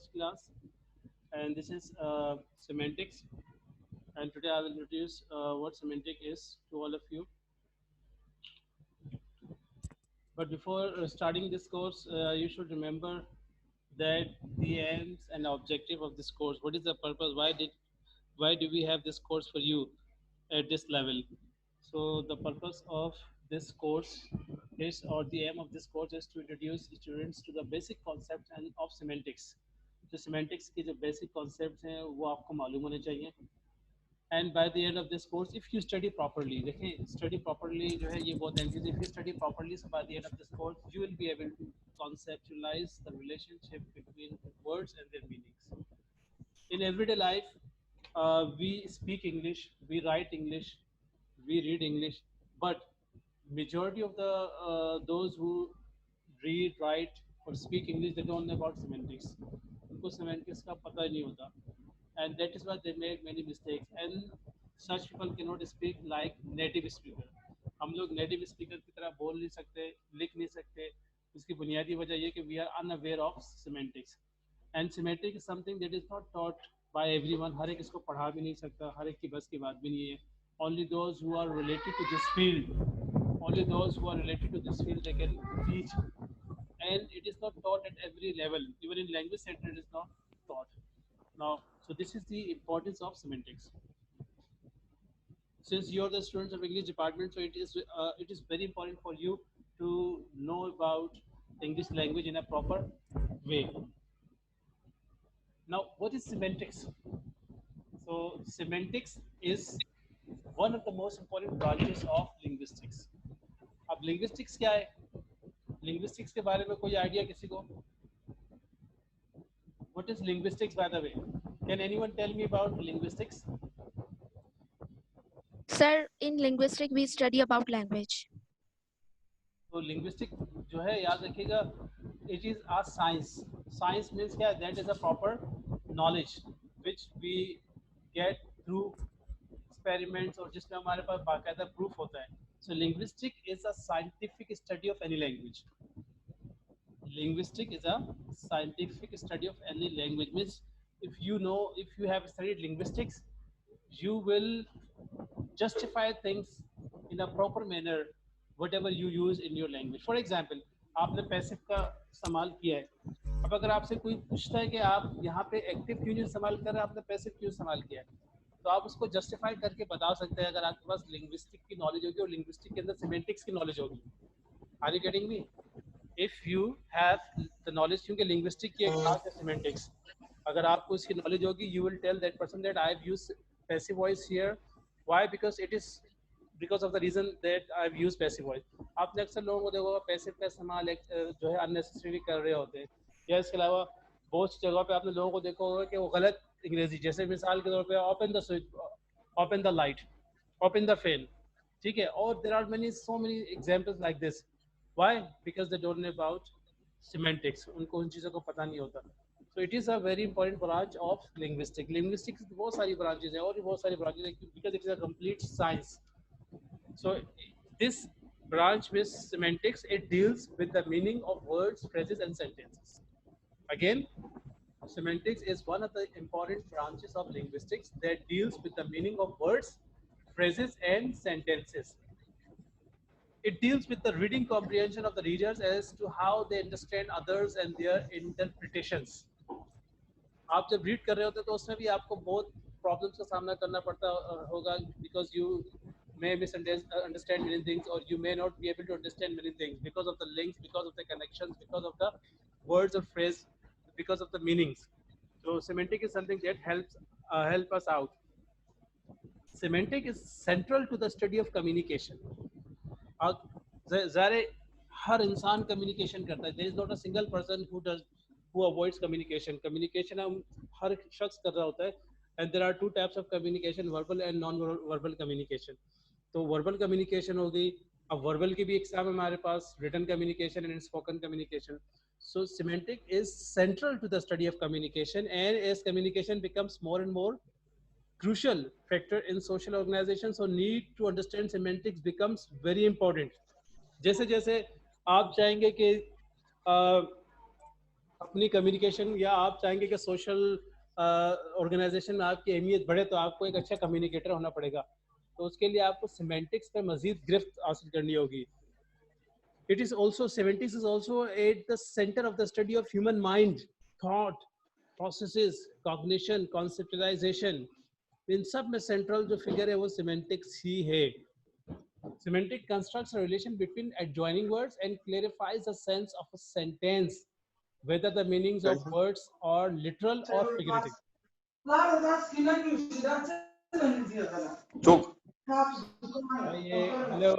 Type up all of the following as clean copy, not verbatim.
first class, and this is semantics. And today I will introduce what semantic is to all of you. But before starting this course, you should remember that the aims and objective of this course. What is the purpose? Why do we have this course for you at this level? So the purpose of this course is, or the aim of this course is to introduce students to the basic concepts and of semantics. जो semantics के जो basic concepts हैं वो आपको मालूम होने चाहिए. And by the end of this course, if you study properly, देखें study properly जो है ये बहुत अहम चीज़ है. If you study properly, so by the end of this course, you will be able to conceptualize the relationship between words and their meanings. In everyday life, we speak English, we write English, we read English, but majority of the those who read, write, or speak English, they don't know about semantics. उनको semantics का पता ही नहीं होता, and that is why they make many mistakes. And such people cannot speak like native speaker. हम लोग native speaker की तरह बोल नहीं सकते, लिख नहीं सकते. उसकी बुनियादी वजह ये कि we are unaware of semantics. And semantic is something that is not taught by everyone. हर एक इसको पढ़ा भी नहीं सकता, हर एक की बस की बात भी नहीं है. Only those who are related to this field, only those who are related to this field, they can teach. And it is not taught at every level. Even in language center, it is not taught. Now, so this is the importance of semantics. Since you're the students of English department, so it is very important for you to know about English language in a proper way. Now, what is semantics? So, semantics is one of the most important branches of linguistics. अब linguistics क्या है? Linguistics के बारे में कोई idea किसी को? What is linguistics, by the way? Can anyone tell me about linguistics? Sir, in linguistics we study about language. तो linguistic जो है याद रखिएगा, it is a science. Science means क्या? That is a proper knowledge which we get through experiments और जिसमें हमारे पास बाकायदा proof होता है. So linguistic is a scientific study of any language. Linguistic is a scientific study of any language. Means if you have studied linguistics, you will justify things in a proper manner whatever you use in your language. For example, आपने passive का इस्तेमाल किया है. अब अगर आपसे कोई पूछता है कि आप यहाँ पे एक्टिव क्यों नहीं इस्तेमाल कर रहे, आपने पैसिव क्यों इस्तेमाल किया है, तो आप उसको जस्टिफाई करके बता सकते हैं अगर आपके पास लिंग्विस्टिक की नॉलेज होगी और लिंग्विस्टिक के अंदर सिमेंटिक्स की नॉलेज होगी. Are you getting me? If you have the knowledge, क्योंकि लिंग्विस्टिक की एक क्लास है सिमेंटिक्स, अगर आपको इसकी नॉलेज होगी, you will tell that person that I have used passive voice here. Why? Because it is because of the reason that I have used passive voice. आपने अक्सर लोगों को देखा पैसिव का इस्तेमाल जो है अननेसेसरी कर रहे होते हैं, या इसके अलावा बहुत सी जगह पे आपने लोगों को देखा होगा कि वो गलत अंग्रेजी, जैसे मिसाल के तौर पे open the switch, open the light, open the fan, ठीक है. और there are many so many examples like this. Why? Because they don't know about semantics, उनको उन चीज़ों को पता नहीं होता. So it is a very important branch of linguistic. Linguistics बहुत सारी ब्रांचेज हैं और भी बहुत सारी ब्रांचेज हैं because it is a complete science. So this branch with semantics, it deals with the meaning of words, phrases, and sentences. Again, semantics is one of the important branches of linguistics that deals with the meaning of words, phrases, and sentences. It deals with the reading comprehension of the readers as to how they understand others and their interpretations. आप जब read कर रहे होते तो उसमें भी आपको बहुत प्रॉब्लम्स का सामना करना पड़ता होगा, because you may misunderstand many things, or you may not be able to understand many things because of the links, because of the connections, because of the words or phrase, because of the meanings. So semantic is something that help us out. Semantic is central to the study of communication. ज़ाहिर हर इंसान communication करता है. there is not a single person who avoids communication. Communication हम हर शख्स कर रहा होता है. And there are two types of communication, verbal and non-verbal communication. तो वर्बल कम्युनिकेशन होगी. अब वर्बल की भी एग्जाम है हमारे पास, written communication and spoken communication. So semantic is central to the study of communication, and as communication becomes more and more crucial factor in social organization, so need to understand semantics becomes very important. जैसे जैसे आप चाहेंगे कि अपनी communication, या आप चाहेंगे कि सोशल ऑर्गेनाइजेशन में आपकी अहमियत बढ़े तो आपको एक अच्छा कम्युनिकेटर होना पड़ेगा, तो उसके लिए आपको सिमेंटिक्स पे मजीद गिरफ्त हासिल करनी होगी. It is also, semantics is also at the center of the study of human mind, thought, processes, cognition, conceptualization. इन सब में सेंट्रल जो फिगर है वो सिमेंटिक्स ही है. Semantic constructs a relation between adjoining words and clarifies the sense of a sentence, whether the meanings of words are literal or figurative. ये hello,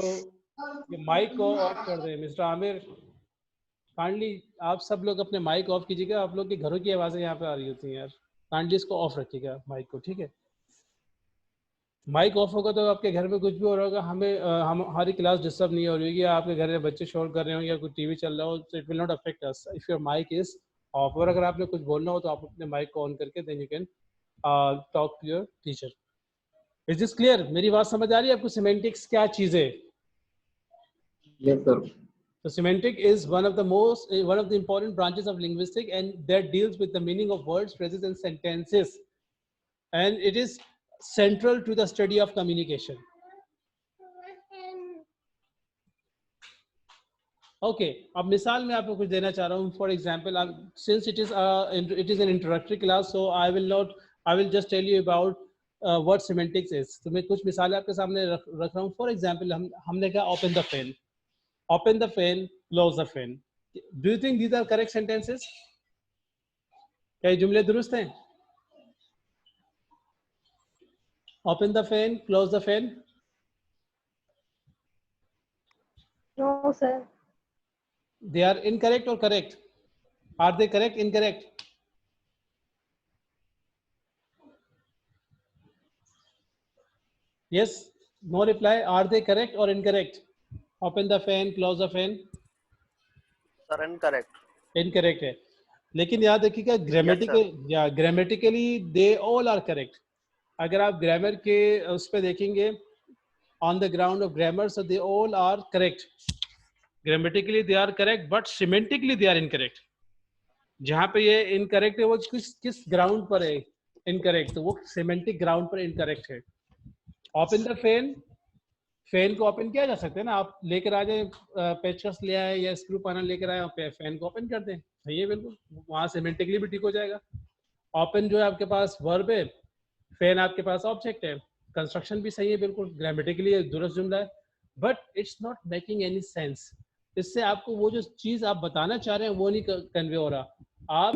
ये mic को of कर दें मिस्टर आमिर. काइंडली आप सब लोग अपने माइक ऑफ कीजिएगा, आप लोग के घरों की आवाज़ें यहाँ पे आ रही होती हैं यार. काइंडली इसको ऑफ रखिएगा माइक को, ठीक है. माइक ऑफ होगा तो आपके घर में कुछ भी हो रहा होगा, हमारी क्लास डिस्टर्ब नहीं हो रही होगी, आपके घर में बच्चे शोर कर रहे हो या कोई टीवी चल रहा हो, तो it will not affect us if your mic is off. और अगर आपने कुछ बोलना हो तो आप अपने माइक को ऑन करके then you can talk to your teacher. Is this clear? मेरी बात समझ आ रही है आपको? सिमेंटिक्स क्या चीज़ है? Yes, sir. So semantic is one of the important branches of linguistics, and that deals with the meaning of words, phrases, and sentences, and it is central to the study of communication. Okay, अब मिसाल मैं आपको कुछ देना चाह रहा हूँ. For example, since it is an introductory class, so I will just tell you about what semantics is. तो मैं कुछ मिसालें आपके सामने रख रहा हूँ. For example, हमने कहा open the fan. Open the fan, close the fan. Do you think these are correct sentences? क्या ये जुमले दुरुस्त हैं? Open the fan, close the fan. No, sir. They are incorrect or correct? Are they correct, incorrect? Yes, no reply. Are they correct or incorrect? Open the fan, close the fan. Sir, incorrect. Incorrect है. लेकिन याद रखिएगा grammatically they all are correct. अगर आप grammar के उस पर देखेंगे on the ground of grammar, so they all are correct. Grammatically they are correct but semantically they are incorrect. जहाँ पे ये इनकरेक्ट है वो किस ग्राउंड पर है इनकरेक्ट? तो वो सिमेंटिक ग्राउंड पर इनकरेक्ट है. ओपन द फैन, फैन को ओपन किया जा सकता है ना. आप लेकर आ जाए, पेचकस ले आए या स्क्रू पैनल लेकर आए, फैन को ओपन कर दें, सही है बिल्कुल, वहाँ सिमेंटिकली भी ठीक हो जाएगा. ओपन जो है आपके पास वर्ब है, फैन आपके पास ऑब्जेक्ट है, कंस्ट्रक्शन भी सही है बिल्कुल, ग्रामेटिकली दुरुस्त जुमला है, but it's not making any sense. इससे आपको वो जो चीज़ आप बताना चाह रहे हैं वो नहीं कन्वे हो रहा. आप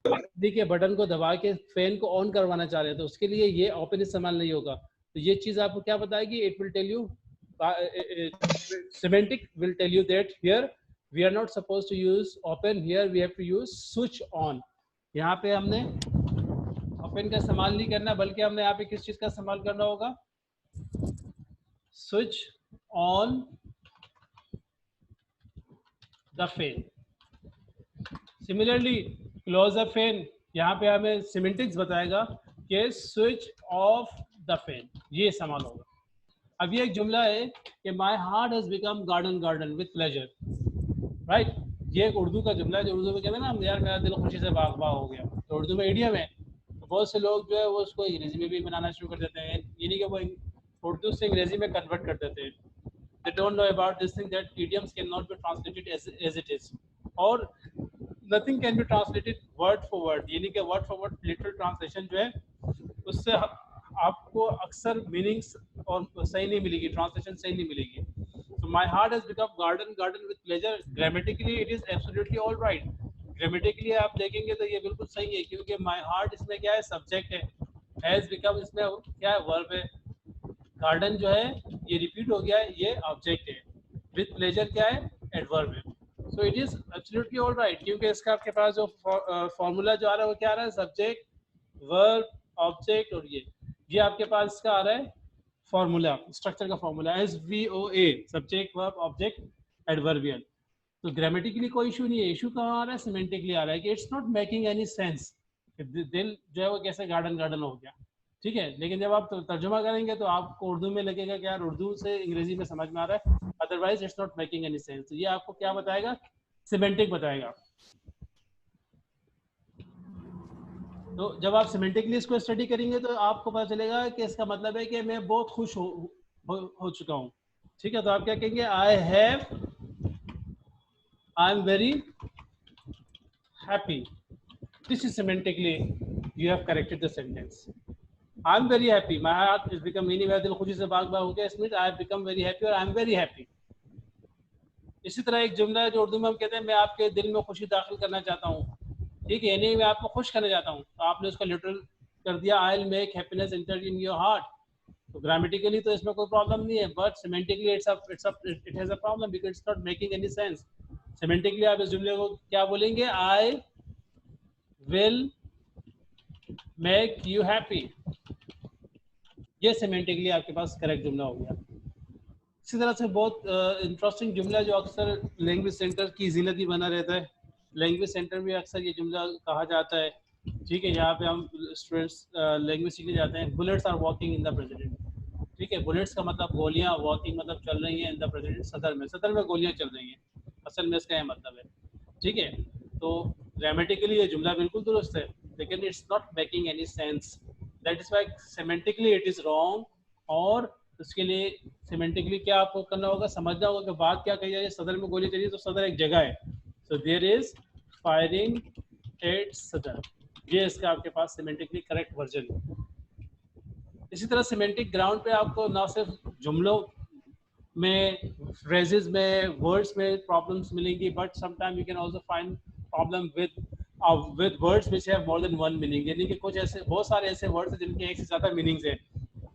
बिजली के बटन को दबा के फैन को ऑन करवाना चाह रहे हैं, तो उसके लिए ये ओपन इस्तेमाल नहीं होगा. तो ये चीज़ आपको क्या बताएगी? It will tell you, semantic will tell you that here we are not supposed to use open, here we have to use switch on. यहाँ पे हमने open का इस्तेमाल नहीं करना, बल्कि हमने यहाँ पे किस चीज़ का इस्तेमाल करना होगा? switch on the fan. Similarly, close the fan, यहाँ पे हमें semantics बताएगा कि switch off the fan, ये इस्तेमाल होगा. अब ये एक जुमला है कि my heart has become garden garden with pleasure, right. ये एक उर्दू का जुमला है जो उर्दू में कहते हैं ना, यार मेरा दिल खुशी से बाग बाग हो गया. तो उर्दू में इडियम है, तो बहुत से लोग जो है वो उसको अंग्रेजी में भी बनाना शुरू कर देते हैं, यानी कि वो उर्दू से अंग्रेजी में कन्वर्ट कर देते हैं. They don't know about this thing that idioms can not be translated as it is, और nothing can be translated word for word, यानी कि word for word literal translation जो है उससे आपको अक्सर मीनिंग्स और सही नहीं मिलेगी, ट्रांसलेशन सही नहीं मिलेगी. So my heart has become garden garden with pleasure. Grammatically it is absolutely all right. Grammatically आप देखेंगे तो ये बिल्कुल सही है, क्योंकि my heart इसमें क्या है? सब्जेक्ट है. Has become इसमें क्या है? वर्ब है. गार्डन जो है ये रिपीट हो गया है, ये ऑब्जेक्ट है. With pleasure क्या है? एडवर्ब है. So it is absolutely all right, क्योंकि इसका आपके पास जो फॉर्मूला जो आ रहा है वो क्या आ रहा है? सब्जेक्ट, वर्ब, ऑब्जेक्ट, और ये आपके पास इसका आ रहा है फॉर्मूला, स्ट्रक्चर का formula SVOA, subject, verb, object, adverbial. तो ग्रामेटिकली कोई इशू नहीं है. इशू कहाँ आ रहा है? सिमेंटिकली आ रहा है कि it's not making any sense. दिल जो है वो कैसे गार्डन गार्डन हो गया, ठीक है. लेकिन जब आप तर्जुमा करेंगे तो आपको उर्दू में लगेगा कि यार उर्दू से अंग्रेजी में समझ में आ रहा है, otherwise it's not making any sense. तो ये आपको क्या बताएगा? सिमेंटिक बताएगा. तो जब आप सिमेंटिकली इसको स्टडी करेंगे तो आपको पता चलेगा कि इसका मतलब है कि मैं बहुत खुश हो चुका हूँ। ठीक है, तो आप क्या कहेंगे? I am very happy. This is semantically you have corrected the sentence. I am very happy, my heart is become मीनी, मेरा दिल खुशी से बाग बाग हो गया। इसमें I have become very happy और आई एम वेरी हैप्पी। इसी तरह एक जुमला है जो उर्दू में हम कहते हैं मैं आपके दिल में खुशी दाखिल करना चाहता हूँ। ठीक है, यानी मैं आपको खुश करना चाहता हूँ, तो आपने उसका लिटरल कर दिया, I will make happiness enter in your heart. तो ग्रामेटिकली तो इसमें कोई प्रॉब्लम नहीं है, but semantically it has a problem because it's not making any sense. Semantically आप इस जुमले को क्या बोलेंगे? I will make you happy. ये सिमेंटिकली आपके पास करेक्ट जुमला हो गया। इसी तरह से बहुत इंटरेस्टिंग जुमला जो अक्सर लैंग्वेज सेंटर की जिलत ही बना रहता है। लैंग्वेज सेंटर में अक्सर ये जुमला कहा जाता है। ठीक है, यहाँ पे हम स्टूडेंट्स लैंग्वेज सीखने जाते हैं। Bullets are walking in the present. ठीक है, बुलेट्स का मतलब गोलियाँ, वॉकिंग मतलब चल रही हैं, इन द प्रेजेंट सदर में गोलियाँ चल रही हैं, असल में इसका यह मतलब है। ठीक है, तो ग्रामेटिकली ये जुमला बिल्कुल दुरुस्त है, लेकिन it's not making any sense. That is why semantically it is wrong. और उसके लिए सिमेंटिकली क्या आपको करना होगा? समझना होगा कि बात क्या कही जाए। सदर में गोली चली तो सदर एक जगह है, so there is firing at Saddar. ये इसका आपके पास सिमेंटिकली करेक्ट वर्जन है। इसी तरह सिमेंटिक ग्राउंड पे आपको ना सिर्फ जुमलों में, फ्रेजेस में, वर्ड्स में प्रॉब्लम्स मिलेंगी, but sometime you can also find problem with words which have more than one meaning. यानी कि कुछ ऐसे बहुत सारे ऐसे वर्ड्स हैं जिनके एक से ज़्यादा मीनिंग्स हैं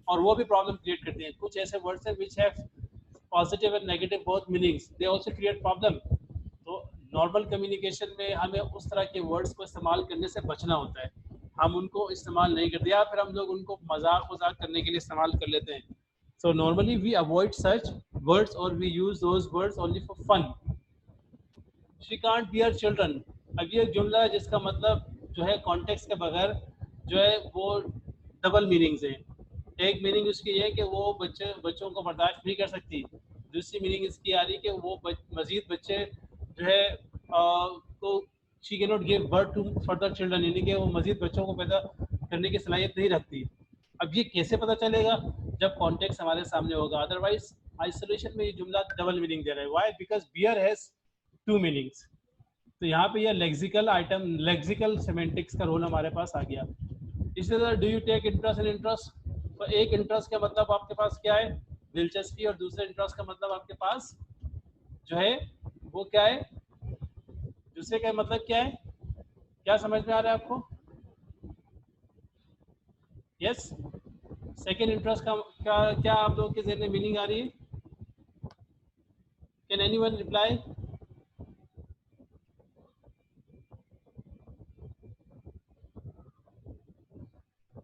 और वो भी प्रॉब्लम क्रिएट करते हैं। कुछ ऐसे वर्ड्स हैं which have positive and negative both meanings, they also create problem. तो नॉर्मल कम्युनिकेशन में हमें उस तरह के वर्ड्स को इस्तेमाल करने से बचना होता है। हम उनको इस्तेमाल नहीं करते या फिर हम लोग उनको मजाक करने के लिए इस्तेमाल कर लेते हैं। So normally we avoid such words or we use those words only for fun. She can't bear children. अब ये जुमला है जिसका मतलब जो है कॉन्टेक्स्ट के बगैर जो है वो डबल मीनिंग्स हैं। एक मीनिंग उसकी है कि वो बच्चों को बर्दाश्त नहीं कर सकती। दूसरी मीनिंग इसकी आ रही है कि वो मजीद बच्चे जो है तो she can not give birth to further children, यानी कि वो मजीद बच्चों को पैदा करने की सलाहियत नहीं रखती। अब ये कैसे पता चलेगा? जब कॉन्टेक्स्ट हमारे सामने होगा, अदरवाइज आइसोलेशन में ये जुमला डबल मीनिंग दे रहा है। Why? Because bear has two meanings. तो यहाँ पे ये लेक्सिकल सेमेंटिक्स का रोल हमारे पास आ गया। इसी तरह do you take interest in interest. तो एक इंटरेस्ट का मतलब आपके पास क्या है? दिलचस्पी। और दूसरे इंटरेस्ट का मतलब आपके पास जो है वो क्या है? दूसरे का मतलब क्या है? क्या समझ में आ रहा है आपको? यस, सेकेंड इंटरेस्ट का क्या आप लोगों के ज़हन में मीनिंग आ रही है? Can anyone reply?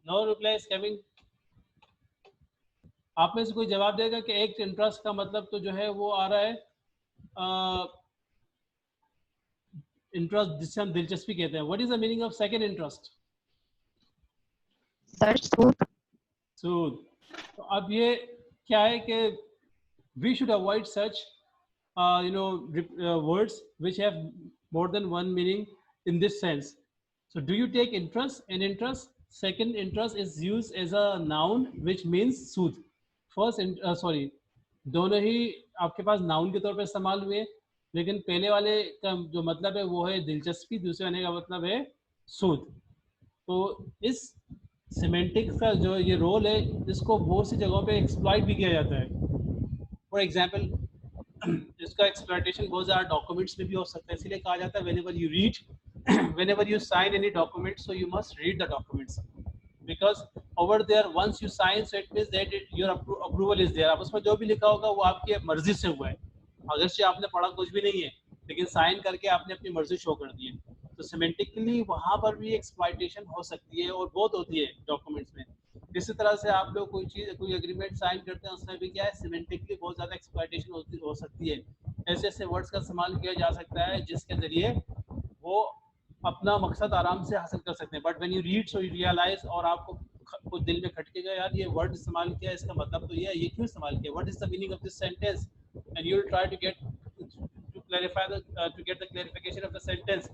No reply is coming. आप में से कोई जवाब देगा कि एक इंटरेस्ट का मतलब तो जो है वो आ रहा है इंटरेस्ट, जिससे हम दिलचस्पी कहते हैं। What is the meaning of second interest? सूद। तो अब ये क्या है कि we should avoid such words which have more than one meaning in this sense. So do you take interest? An interest, second interest is used as a noun which means soothe. First दोनों ही आपके पास noun के तौर पे इस्तेमाल हुए, लेकिन पहले वाले का जो मतलब है वो है दिलचस्पी, दूसरे वाले का मतलब है सूद। तो इस सिमेंटिक्स का जो ये रोल है इसको बहुत सी जगहों पे एक्सप्लॉइट भी किया जाता है। फॉर एग्जांपल इसका एक्सप्लॉइटेशन बहुत ज़्यादा डॉक्यूमेंट्स में भी हो सकता है, इसलिए कहा जाता है whenever you sign any document, so you must read the documents, because over there once you sign, so it means that your approval is there। अब उसमें जो भी लिखा होगा वो आपकी मर्जी से हुआ है, अगर से आपने पढ़ा कुछ भी नहीं है, लेकिन साइन करके आपने अपनी मर्जी शो कर दी है। तो सिमेंटिकली वहाँ पर भी एक्सप्लॉइटेशन हो सकती है और बहुत होती है डॉक्यूमेंट्स में। इसी तरह से आप लोग कोई एग्रीमेंट साइन करते हैं, उसमें भी क्या है, सिमेंटिकली बहुत ज़्यादा एक्सप्लॉइटेशन हो सकती है। ऐसे ऐसे वर्ड्स का इस्तेमाल किया जा सकता है जिसके ज़रिए वो अपना मकसद आराम से हासिल कर सकते हैं। But when you read, so you realise, और आपको कुछ दिल में खटकेगा, यार ये वर्ड इस्तेमाल किया, इसका मतलब तो ये क्यों इस्तेमाल किया, what is the meaning of this sentence, and you will try to get the clarification of the sentence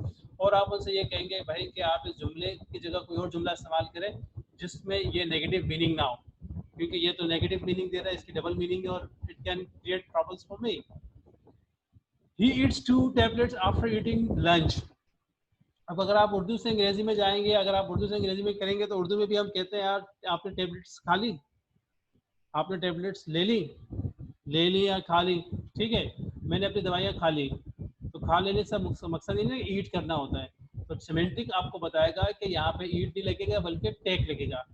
और आप उनसे ये कहेंगे भाई कि आप इस जुमले की जगह कोई और जुमला इस्तेमाल करें जिसमें ये नेगेटिव मीनिंग ना हो, क्योंकि ये तो नेगेटिव मीनिंग दे रहा है, इसकी डबल मीनिंग है और it can create problems for me. He eats 2 tablets after eating lunch. अब अगर आप उर्दू से अंग्रेजी में जाएंगे, अगर आप उर्दू से अंग्रेजी में करेंगे तो उर्दू में भी हम कहते हैं यार आपने टेबलेट्स खा ली, आपने टेबलेट्स ले ली या खा ली, ठीक है, मैंने अपनी दवाइयाँ खा ली। तो खा लेने से मकसद ये नहीं ईट करना होता है। तो सिमेंटिक आपको बताएगा कि यहाँ पे ईट नहीं लगेगा बल्कि टेक लगेगा।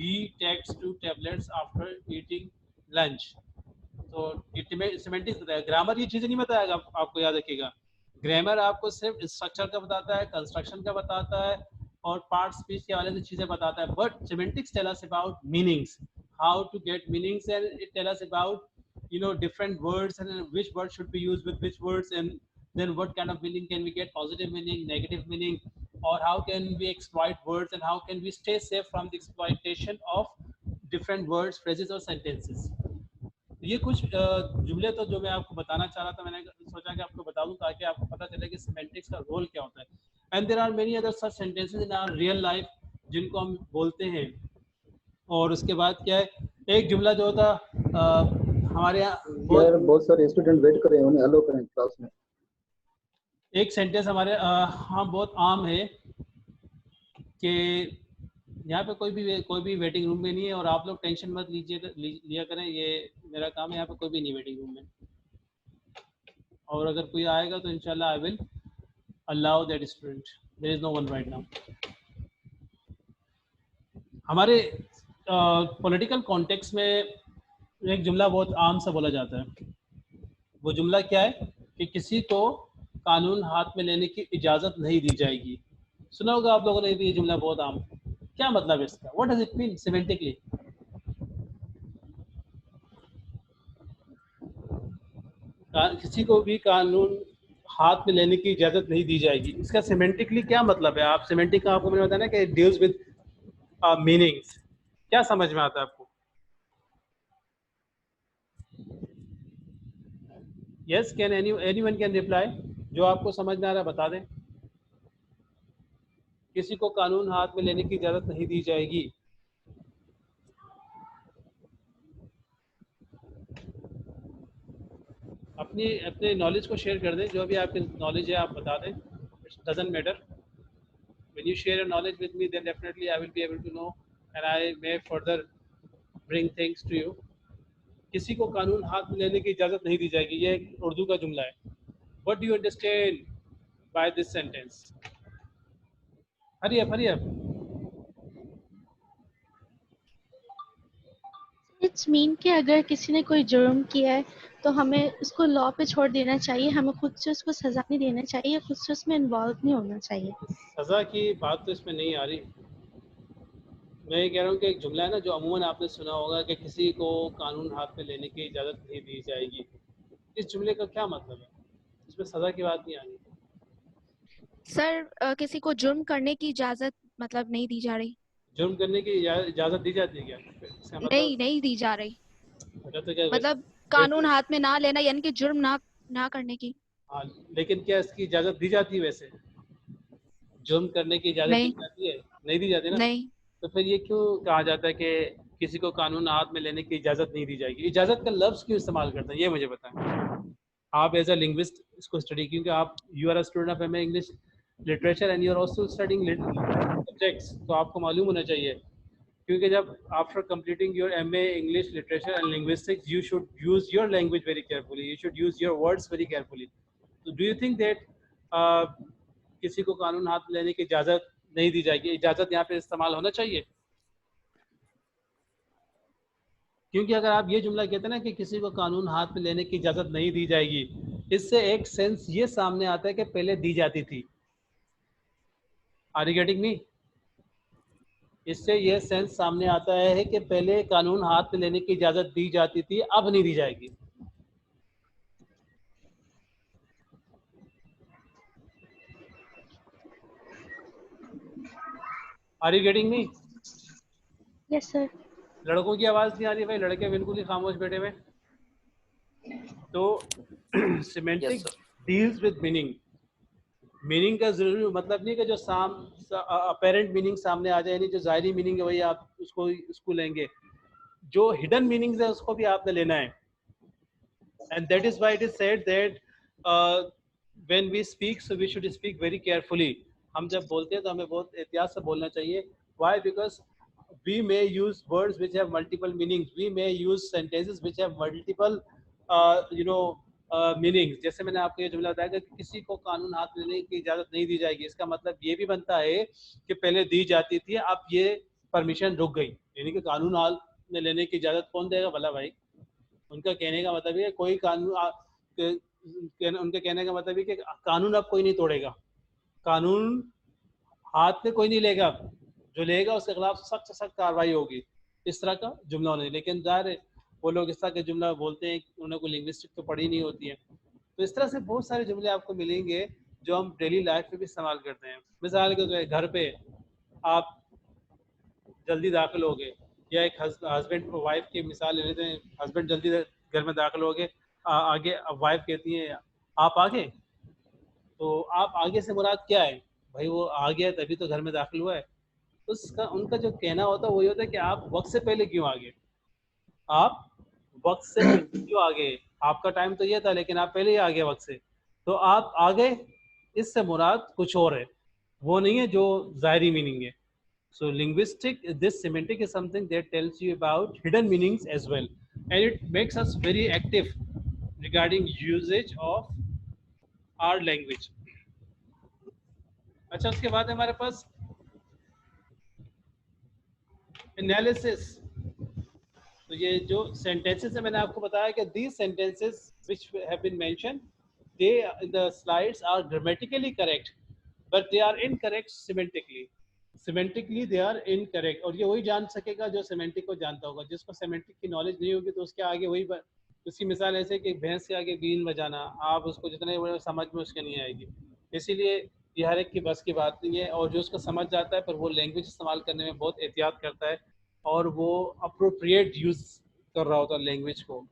He takes 2 tablets after eating lunch. तो सिमेंटिक्स बताएगा, ग्रामर ये चीज़ें नहीं बताएगा, आपको याद रखिएगा। ग्रामर आपको सिर्फ स्ट्रक्चर का बताता है, कंस्ट्रक्शन का बताता है और पार्ट स्पीच के हवाले से चीज़ें बताता है। But semantics tell us about meanings, how to get meanings, and it tell us about different words and which words should be used with which words, and then what kind of meaning can we get, positive meaning, negative meaning, or how can we exploit words and how can we stay safe from the exploitation of different words, phrases or sentences. ये कुछ जुमले तो जो मैं आपको बताना चाह रहा था, मैंने सोचा कि आपको बता दूं ताकि आपको पता चले कि सिमेंटिक्स का रोल क्या होता है। And there are many other such sentences in our real life जिनको हम बोलते हैं। और उसके बाद क्या है, एक जुमला जो होता हमारे यहाँ यार बहुत सारे स्टूडेंट वेट कर रहे हैं, उन्हें अलो करें क्लास में। एक सेंटेंस हमारे हाँ बहुत आम है कि यहाँ पे कोई भी वेटिंग रूम में नहीं है और आप लोग टेंशन मत लिया करें, ये मेरा काम है, यहाँ पे कोई भी नहीं वेटिंग रूम में। और अगर कोई आएगा तो इंशाल्लाह I will allow that student, there is no one right now. हमारे पॉलिटिकल कॉन्टेक्स्ट में एक जुमला बहुत आम सा बोला जाता है। वो जुमला क्या है कि किसी को कानून हाथ में लेने की इजाज़त नहीं दी जाएगी। सुना होगा आप लोगों ने, ये जुमला बहुत आम। क्या मतलब इसका, what does it mean semantically? किसी को भी कानून हाथ में लेने की इजाज़त नहीं दी जाएगी, इसका सिमेंटिकली क्या मतलब है? आप सिमेंटिक का आपको मैंने बताया ना कि इट डील्स विद मीनिंग्स। क्या समझ में आता है आपको? Yes, can anyone can reply? जो आपको समझ में आ रहा है बता दें। किसी को कानून हाथ में लेने की इजाज़त नहीं दी जाएगी। अपने नॉलेज को शेयर कर दें, जो भी आपकी नॉलेज है आप बता दें, it doesn't matter. When you share your knowledge with me then definitely I will be able to know and I may further bring things to you. किसी को कानून हाथ में लेने की इजाज़त नहीं दी जाएगी, ये एक उर्दू का जुमला है। What do you understand by this sentence? Hurry up. It's mean कि अगर किसी ने कोई जुर्म किया है तो हमें उसको लॉ पे छोड़ देना चाहिए, हमें खुद से उसको सजा नहीं देना चाहिए, खुद से उसमें इन्वॉल्व नहीं होना चाहिए। सज़ा की बात तो इसमें नहीं आ रही। मैं ये कह रहा हूँ कि एक जुमला है ना जो अमूमन आपने सुना होगा कि किसी को कानून हाथ में लेने की इजाज़त नहीं दी जाएगी। इस जुमले का क्या मतलब है? इसमें सज़ा की बात नहीं आ रही। सर किसी को जुर्म करने की इजाजत मतलब नहीं दी जा रही। जुर्म करने की इजाज़त दी जाती है क्या? इसका मतलब नहीं दी जा रही, अच्छा तो क्या मतलब कानून हाथ में ना लेना यानी कि जुर्म ना करने की। हाँ, लेकिन क्या इसकी इजाज़त दी जाती है? वैसे जुर्म करने की इजाज़त दी जाती है? नहीं दी जाती ना। नहीं। तो फिर ये क्यों कहा जाता है कि किसी को कानून हाथ में लेने की इजाज़त नहीं दी जाएगी? इजाज़त का लफ्ज़ क्यों इस्तेमाल करते हैं ये मुझे बताएं। आप एज अ लिंग्विस्ट इसको स्टडी, क्योंकि आप you are a student of MA English literature and you are also studying subjects, तो आपको मालूम होना चाहिए। क्योंकि जब after completing your MA English literature and linguistics you should use your language very carefully, you should use your words very carefully. तो do you think that किसी को कानून हाथ में लेने की इजाज़त नहीं दी जाएगी? इजाज़त यहाँ पे इस्तेमाल होना चाहिए, क्योंकि अगर आप ये जुमला कहते हैं ना कि किसी को कानून हाथ में लेने की इजाज़त नहीं दी जाएगी, इससे एक सेंस ये सामने आता है कि पहले दी जाती थी। Are you getting me? इससे ये सेंस सामने आता है कि पहले कानून हाथ में लेने की इजाज़त दी जाती थी, अब नहीं दी जाएगी। Are you getting me? Yes sir. लड़कों की आवाज़ नहीं आ रही भाई, लड़के बिल्कुल ही खामोश बैठे हुए। तो semantic deals with meaning. Meaning का जरूरी मतलब नहीं कि जो अपेरेंट मीनिंग सामने आ जाए, यानी जो ज़ाहिरी मीनिंग है वही आप उसको लेंगे, जो हिडन मीनिंग्स है उसको भी आपने लेना है. And that is why it is said that when we speak, so we should speak very carefully. हम जब बोलते हैं तो हमें बहुत एहतियात से बोलना चाहिए. Why? Because we may use words which have multiple meanings. We may use sentences which have multiple, meanings. जैसे मैंने आपको ये जुमला बताया कि किसी को कानून हाथ में लेने की इजाज़त नहीं दी जाएगी. इसका मतलब ये भी बनता है कि पहले दी जाती थी, अब ये परमिशन रुक गई. यानी कि कानून हाथ में लेने की इजाज़त कौन देगा भला भाई? उनका कहने का मतलब है कोई कानून उनके कहने का मतलब है कि कानून अब कोई नहीं तोड़ेगा, कानून हाथ में कोई नहीं लेगा, जो लेगा उसके खिलाफ सख्त से सख्त कार्रवाई होगी. इस तरह का जुमला होना. लेकिन जाहिर है वो लोग इस तरह के जुमला बोलते हैं, उन्हें कोई लिंग्विस्टिक तो पढ़ी नहीं होती है. तो इस तरह से बहुत सारे जुमले आपको मिलेंगे जो हम डेली लाइफ में भी इस्तेमाल करते हैं. मिसाल के तौर घर पे आप जल्दी दाखिल हो गए, या एक हस्बैंड वाइफ की मिसाल ले लेते हैं. हस्बैंड जल्दी घर में दाखिल हो गए, आगे वाइफ कहती है आप आगे. तो आप आगे से मुराद क्या है भाई? वो आ गया तभी तो घर में दाखिल हुआ है. उसका उनका जो कहना होता है वही होता है कि आप वक्त से पहले क्यों आ गए, आप वक्त से क्यों आ गए, आपका टाइम तो ये था लेकिन आप पहले ही आ गए वक्त से, तो आप आ गए. इससे मुराद कुछ और है, वो नहीं है जो ज़ाहिरी मीनिंग है. So this semantic is something that tells you about hidden meanings as well, and it makes us very active regarding usage of our language. अच्छा, उसके बाद हमारे पास analysis. तो ये जो sentences है मैंने आपको बताया कि these sentences which have been mentioned, they in the slides are grammatically correct, but they are incorrect semantically. Semantically they are incorrect. और ये वही जान सकेगा जो सेमेंटिक को जानता होगा. जिसको सेमेंटिक की नॉलेज नहीं होगी तो उसके आगे वही उसकी मिसाल ऐसे कि भैंस के आगे बीन बजाना, आप उसको जितने समझ में उसके नहीं आएगी. इसीलिए ये हर एक की बस की बात नहीं है. और जो उसको समझ जाता है पर वो लैंग्वेज इस्तेमाल करने में बहुत एहतियात करता है और वो अप्रोप्रिएट यूज कर रहा होता है लैंग्वेज को.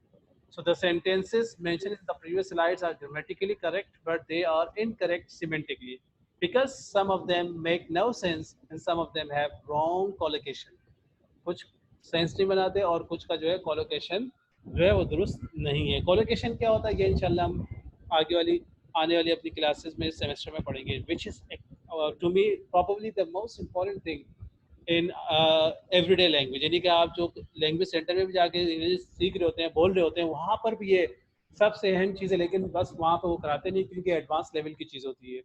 So the sentences mentioned in the previous slides are grammatically correct, but they are incorrect semantically, because some of them make no sense and some of them have wrong collocation. कुछ sense नहीं बनाते और कुछ का जो है collocation जो है वो दुरुस्त नहीं है. Collocation क्या होता है ये इंशाल्लाह हम आने वाली अपनी क्लासेस में सेमेस्टर में पढ़ेंगे, which is to me probably the most important thing in everyday language. यानी कि आप जो लैंग्वेज सेंटर में भी जाके इंग्लिश सीख रहे होते हैं, बोल रहे होते हैं, वहाँ पर भी ये सबसे अहम चीज़ है, लेकिन बस वहाँ पर वो कराते नहीं क्योंकि एडवांस लेवल की चीज़ होती है.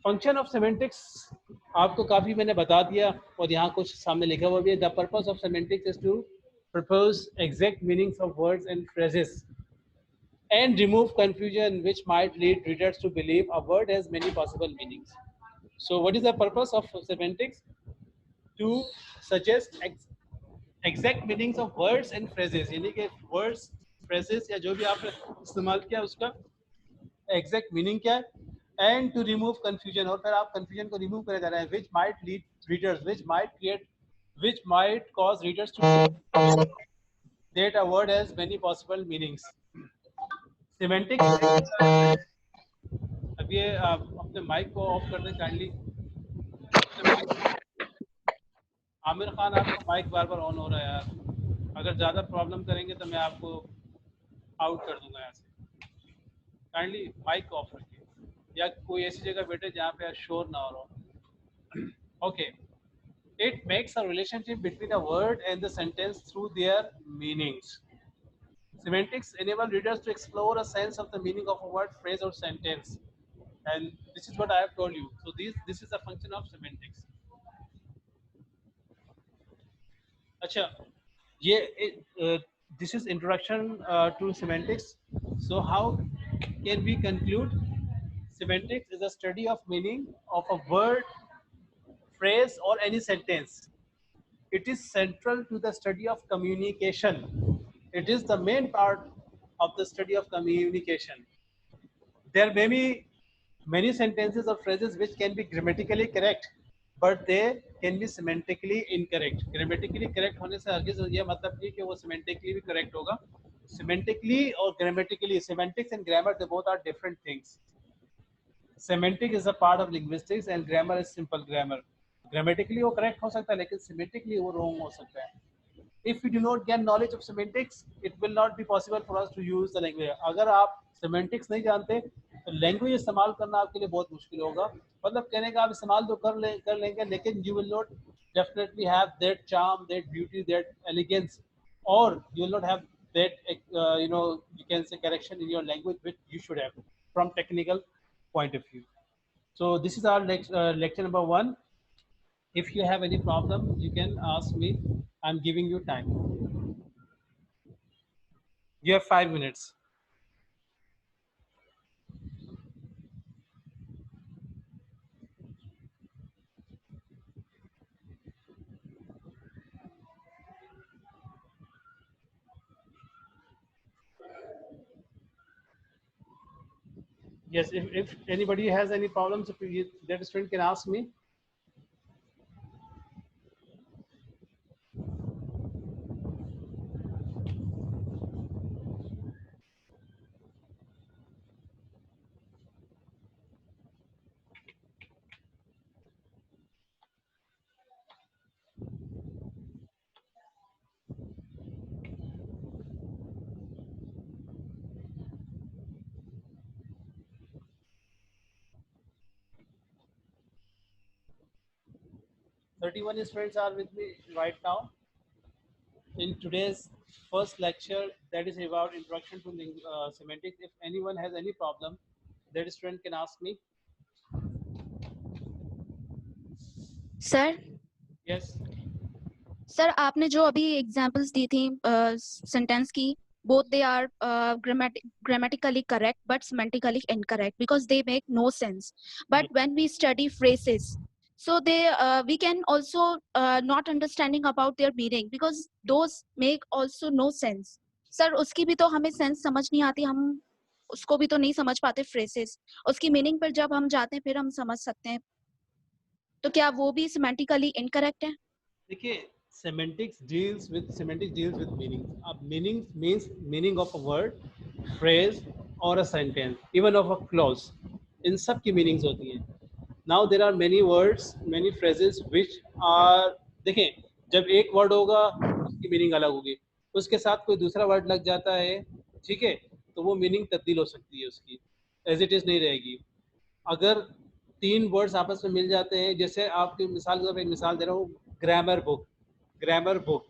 फंक्शन ऑफ सेमेंटिक्स आपको काफ़ी मैंने बता दिया और यहाँ कुछ सामने लिखा हुआ भी है. The purpose of semantics is to propose exact meanings of words and phrases and remove confusion which might lead readers to believe a word has many possible meanings. So what is the purpose of semantics? To suggest exact meanings of words and phrases. यानी कि words, phrases या जो भी आपने इस्तेमाल किया उसका exact meaning क्या है, and to remove confusion. और फिर आप confusion को remove करे जा रहे हैं, which might lead readers, which might cause readers to believe that a word has many possible meanings. Semantics. अब ये आप अपने माइक को ऑफ कर दें काइंडली. आमिर खान आपका माइक बार बार ऑन हो रहा है यार. अगर ज़्यादा प्रॉब्लम करेंगे तो मैं आपको आउट कर दूंगा यहाँ से. काइंडली माइक ऑफ रखिए या कोई ऐसी जगह बैठे जहाँ पे शोर ना हो रहा. Okay. It makes a relationship between a word and the sentence through their meanings. Semantics enable readers to explore a sense of the meaning of a word, phrase, or sentence, and this is what I have told you. So this is a function of semantics. अच्छा, ये this is introduction to semantics. So how can we conclude? Semantics is a study of meaning of a word, phrase, or any sentence. It is central to the study of communication. It is the main part of the study of communication. There may be many sentences or phrases which can be grammatically correct, but they can be semantically incorrect. Grammatically correct होने से हरगिज़ ये मतलब नहीं कि वो semantically भी correct होगा. Semantically और grammatically, semantics and grammar, they both are different things. semantic is a part of linguistics and grammar is simple grammar. Grammatically वो correct हो सकता है लेकिन semantically वो wrong हो सकता है. If we do not get knowledge of semantics, it will not be possible for us to use the language. अगर आप semantics नहीं जानते तो language इस्तेमाल करना आपके लिए बहुत मुश्किल होगा. मतलब कहने का आप इस्तेमाल तो कर लेंगे लेकिन you will not definitely have that charm, that beauty, that elegance, or you will not have that you can say correction in your language which you should have from technical point of view. So this is our lecture number 1. If you have any problem, you can ask me. I'm giving you time. You have 5 minutes. Yes, if anybody has any problems, that student can ask me. Thirty-one students are with me right now. In today's first lecture, that is about introduction to semantics. If anyone has any problem, that student can ask me. Sir Yes. Sir आपने जो अभी examples दी थी sentence की, both they are grammatically correct but semantically incorrect because they make no sense. But when we study phrases, so they we can also not understanding about their meaning because those make also no sense. Sir उसकी भी तो हमें sense समझ नहीं आती, हम उसको भी तो नहीं समझ पाते phrases. उसकी मीनिंग पर जब हम जाते हैं फिर हम समझ सकते हैं. तो क्या वो भी semantically incorrect है? देखिए, semantics deals with meaning. अब meaning means meaning of a word, phrase or a sentence, even of a clause. इन सब की meanings होती हैं. Now there are many words, many phrases which are, देखें, जब एक word होगा उसकी meaning अलग होगी, उसके साथ कोई दूसरा word लग जाता है, ठीक है, तो वो meaning तब्दील हो सकती है उसकी, as it is नहीं रहेगी. अगर 3 वर्ड्स आपस में मिल जाते हैं, जैसे आपकी मिसाल के तौर पर एक मिसाल दे रहा हूँ, ग्रामर बुक.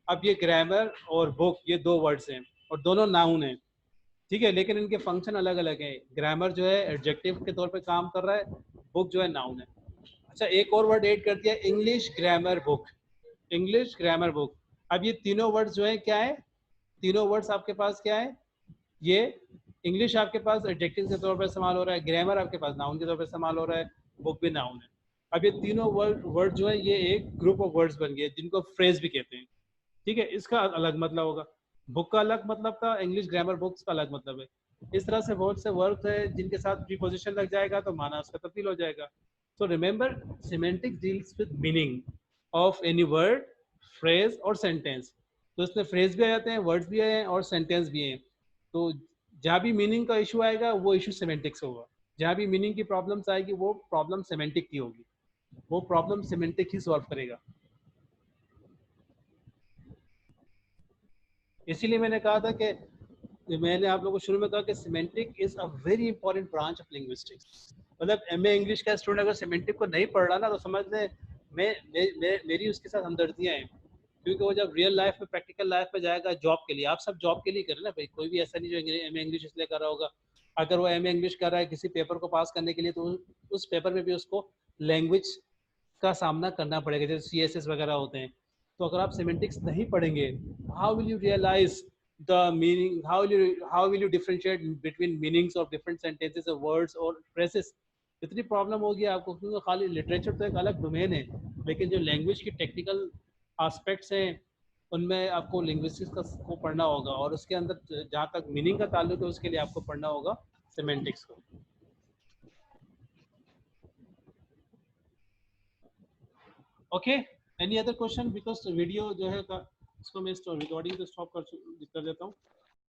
अब ये ग्रामर और बुक ये 2 वर्ड्स हैं और दोनों नाउन हैं, ठीक है, लेकिन इनके फंक्शन अलग अलग हैं. ग्रामर जो है एडजेक्टिव के तौर पे काम कर रहा है, बुक जो है नाउन है. अच्छा, एक और वर्ड ऐड कर दिया, इंग्लिश ग्रामर बुक. अब ये तीनों वर्ड्स जो है क्या है, तीनों वर्ड्स आपके पास क्या है, ये इंग्लिश आपके पास एडजेक्टिव के तौर पर इस्तेमाल हो रहा है, ग्रामर आपके पास नाउन के तौर पर इस्तेमाल हो रहा है, बुक भी नाउन है. अब ये तीनों वर्ड जो है ये एक ग्रुप ऑफ वर्ड्स बन गए जिनको फ्रेज भी कहते हैं, ठीक है. इसका अलग मतलब होगा, बुक का अलग मतलब था, इंग्लिश ग्रामर बुक्स का अलग मतलब है. इस तरह से बहुत से वर्ड्स है जिनके साथ प्रीपोजिशन लग जाएगा तो माना उसका तब्दील हो जाएगा. So remember, semantics deals with meaning of any word, phrase और सेंटेंस. तो इसमें फ्रेज भी आ जाते हैं, वर्ड्स भी आए हैं और सेंटेंस भी हैं. तो जहाँ भी मीनिंग का इशू आएगा वो इशू सेमेंटिक्स होगा, जहाँ भी मीनिंग की प्रॉब्लम्स आएगी वो प्रॉब्लम सेमेंटिक की होगी, वो प्रॉब्लम सेमेंटिक ही सॉल्व करेगा. इसीलिए मैंने कहा था कि मैंने आप लोगों को शुरू में कहा कि semantic is a very important branch of linguistics. मतलब एमए इंग्लिश का स्टूडेंट अगर सिमेंटिक को नहीं पढ़ रहा ना तो समझ लें मेरी उसके साथ हमदर्दियाँ हैं, क्योंकि वो जब रियल लाइफ में प्रैक्टिकल लाइफ में जाएगा जॉब के लिए, आप सब जॉब के लिए करें ना भाई, कोई भी ऐसा नहीं जो एमए इंग्लिश इसलिए कर रहा होगा. अगर वो एमए इंग्लिश कर रहा है किसी पेपर को पास करने के लिए तो उस पेपर में भी उसको लैंग्वेज का सामना करना पड़ेगा, जैसे CSS वगैरह होते हैं. तो अगर आप सिमेंटिक्स नहीं पढ़ेंगे, how will you realise the meaning, how will you differentiate between meanings of different sentences और वर्ड्स और फ्रेजेस. इतनी प्रॉब्लम होगी आपको, क्योंकि खाली लिटरेचर तो एक अलग डोमेन है, लेकिन जो लैंग्वेज की टेक्निकल एस्पेक्ट्स हैं उनमें आपको लिंग्विस्टिक्स को पढ़ना होगा, और उसके अंदर जहाँ तक मीनिंग का ताल्लुक है उसके लिए आपको पढ़ना होगा सिमेंटिक्स को. Okay, any other question? Because video जो है इसको मैं रिकॉर्डिंग तो स्टॉप कर देता हूँ.